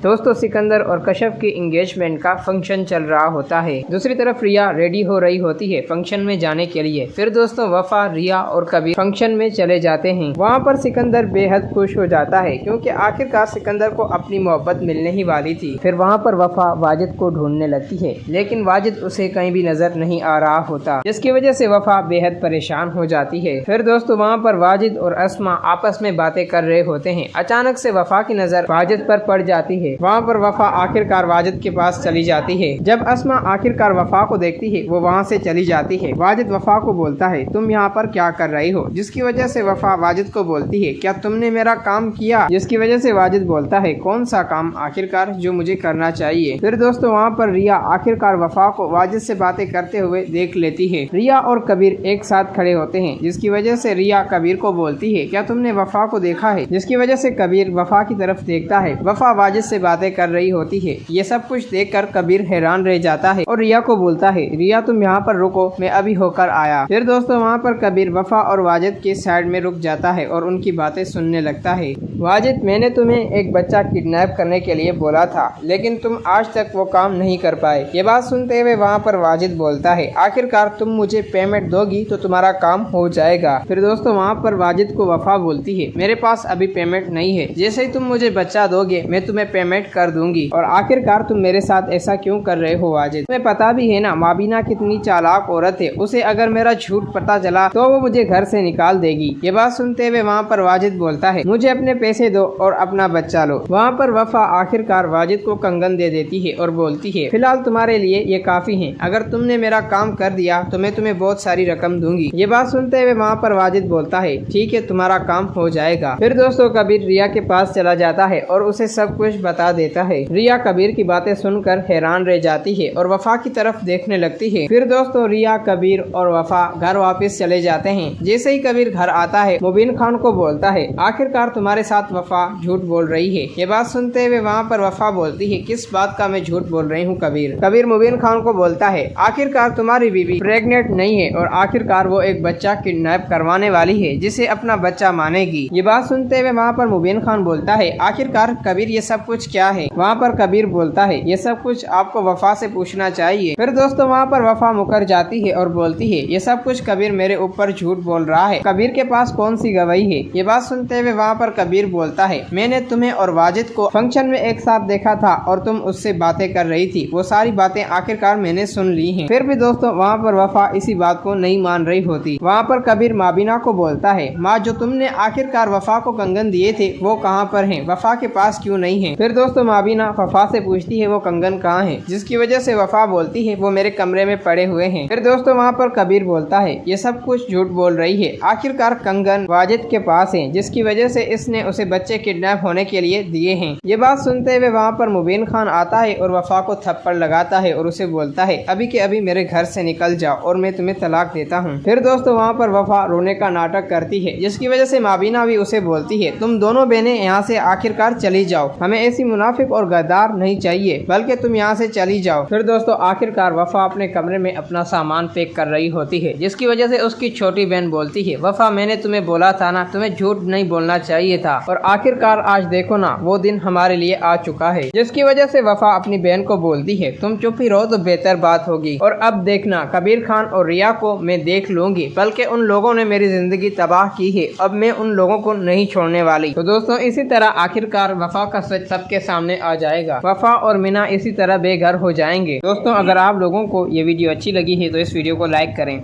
दोस्तों सिकंदर और कश्यप की एंगेजमेंट का फंक्शन चल रहा होता है। दूसरी तरफ रिया रेडी हो रही होती है फंक्शन में जाने के लिए। फिर दोस्तों वफा, रिया और कबीर फंक्शन में चले जाते हैं। वहाँ पर सिकंदर बेहद खुश हो जाता है क्योंकि आखिरकार सिकंदर को अपनी मोहब्बत मिलने ही वाली थी। फिर वहाँ पर वफा वाजिद को ढूंढने लगती है, लेकिन वाजिद उसे कहीं भी नजर नहीं आ रहा होता, जिसकी वजह से वफा बेहद परेशान हो जाती है। फिर दोस्तों वहाँ पर वाजिद और अस्मा आपस में बातें कर रहे होते हैं। अचानक से वफा की नजर वाजिद पर पड़ जाती है। वहाँ पर वफा आखिरकार वाजिद के पास चली जाती है। जब अस्मा आखिरकार वफा को देखती है वो वहाँ से चली जाती है। वाजिद वफा को बोलता है तुम यहाँ पर क्या कर रही हो, जिसकी वजह से वफा वाजिद को बोलती है क्या तुमने मेरा काम किया, जिसकी वजह से वाजिद बोलता है कौन सा काम आखिरकार जो मुझे करना चाहिए। फिर दोस्तों वहाँ पर रिया आखिरकार वफा को वाजिद से बातें करते हुए देख लेती है। रिया और कबीर एक साथ खड़े होते हैं, जिसकी वजह से रिया कबीर को बोलती है क्या तुमने वफा को देखा है, जिसकी वजह से कबीर वफा की तरफ देखता है। वफा वाजिद से बातें कर रही होती है। ये सब कुछ देखकर कबीर हैरान रह जाता है और रिया को बोलता है रिया तुम यहाँ पर रुको, मैं अभी होकर आया। फिर दोस्तों वहाँ पर कबीर वफा और वाजिद के साइड में रुक जाता है और उनकी बातें सुनने लगता है। वाजिद, मैंने तुम्हें एक बच्चा किडनैप करने के लिए बोला था, लेकिन तुम आज तक वो काम नहीं कर पाए। ये बात सुनते हुए वहाँ पर वाजिद बोलता है आखिरकार तुम मुझे पेमेंट दोगी तो तुम्हारा काम हो जाएगा। फिर दोस्तों वहाँ पर वाजिद को वफा बोलती है मेरे पास अभी पेमेंट नहीं है, जैसे ही तुम मुझे बच्चा दोगे मैं तुम्हें पेमेंट कर दूंगी। और आखिरकार तुम मेरे साथ ऐसा क्यों कर रहे हो वाजिद, तुम्हें पता भी है ना माबीना कितनी चालाक औरत है, उसे अगर मेरा झूठ पता चला तो वो मुझे घर से निकाल देगी। ये बात सुनते हुए वहाँ पर वाजिद बोलता है मुझे अपने पैसे दो और अपना बच्चा लो। वहाँ पर वफा आखिरकार वाजिद को कंगन दे देती है और बोलती है फिलहाल तुम्हारे लिए ये काफी है, अगर तुमने मेरा काम कर दिया तो मैं तुम्हें बहुत सारी रकम दूंगी। ये बात सुनते हुए वहाँ पर वाजिद बोलता है ठीक है तुम्हारा काम हो जाएगा। फिर दोस्तों कबीर रिया के पास चला जाता है और उसे सब कुछ बता देता है। रिया कबीर की बातें सुनकर हैरान रह जाती है और वफा की तरफ देखने लगती है। फिर दोस्तों रिया, कबीर और वफा घर वापस चले जाते हैं। जैसे ही कबीर घर आता है मुबीन खान को बोलता है आखिरकार तुम्हारे साथ वफा झूठ बोल रही है। ये बात सुनते हुए वहाँ पर वफा बोलती है किस बात का मैं झूठ बोल रही हूँ कबीर। कबीर मुबीन खान को बोलता है आखिरकार तुम्हारी बीवी प्रेग्नेंट नहीं है और आखिरकार वो एक बच्चा किडनैप करवाने वाली है जिसे अपना बच्चा मानेगी। ये बात सुनते हुए वहाँ पर मुबीन खान बोलता है आखिरकार कबीर ये सब कुछ क्या है। वहाँ पर कबीर बोलता है ये सब कुछ आपको वफा से पूछना चाहिए। फिर दोस्तों वहाँ पर वफा मुकर जाती है और बोलती है ये सब कुछ कबीर मेरे ऊपर झूठ बोल रहा है, कबीर के पास कौन सी गवाही है। ये बात सुनते हुए वहाँ पर कबीर बोलता है मैंने तुम्हें और वाजिद को फंक्शन में एक साथ देखा था और तुम उससे बातें कर रही थी, वो सारी बातें आखिरकार मैंने सुन ली हैं। फिर भी दोस्तों वहाँ पर वफा इसी बात को नहीं मान रही होती। वहाँ पर कबीर माबीना को बोलता है माँ जो तुमने आखिरकार वफा को कंगन दिए थे वो कहाँ पर हैं, वफा के पास क्यों नहीं है। फिर दोस्तों माबीना वफा से पूछती है वो कंगन कहाँ है, जिसकी वजह से वफा बोलती है वो मेरे कमरे में पड़े हुए हैं। फिर दोस्तों वहाँ पर कबीर बोलता है ये सब कुछ झूठ बोल रही है, आखिरकार कंगन वाजिद के पास है, जिसकी वजह से इसने उसे बच्चे किडनैप होने के लिए दिए हैं। ये बात सुनते हुए वहाँ पर मुबीन खान आता है और वफा को थप्पड़ लगाता है और उसे बोलता है अभी के अभी मेरे घर से निकल जाओ और मैं तुम्हें तलाक देता हूँ। फिर दोस्तों वहाँ पर वफा रोने का नाटक करती है, जिसकी वजह से माबीना भी उसे बोलती है तुम दोनों बहनें यहाँ से आखिरकार चली जाओ, हमें ऐसी मुनाफिक और गद्दार नहीं चाहिए, बल्कि तुम यहाँ से चली जाओ। फिर दोस्तों आखिरकार वफा अपने कमरे में अपना सामान पैक कर रही होती है, जिसकी वजह से उसकी छोटी बहन बोलती है वफा मैंने तुम्हें बोला था ना, तुम्हें झूठ नहीं बोलना चाहिए था, और आखिरकार आज देखो ना वो दिन हमारे लिए आ चुका है। जिसकी वजह से वफा अपनी बहन को बोलती है तुम चुप ही रहो तो बेहतर बात होगी, और अब देखना कबीर खान और रिया को मैं देख लूंगी, बल्कि उन लोगों ने मेरी जिंदगी तबाह की है, अब मैं उन लोगों को नहीं छोड़ने वाली। तो दोस्तों इसी तरह आखिरकार वफा का सच सबके सामने आ जाएगा। वफा और मीना इसी तरह बेघर हो जाएंगे। दोस्तों अगर आप लोगों को ये वीडियो अच्छी लगी है तो इस वीडियो को लाइक करें।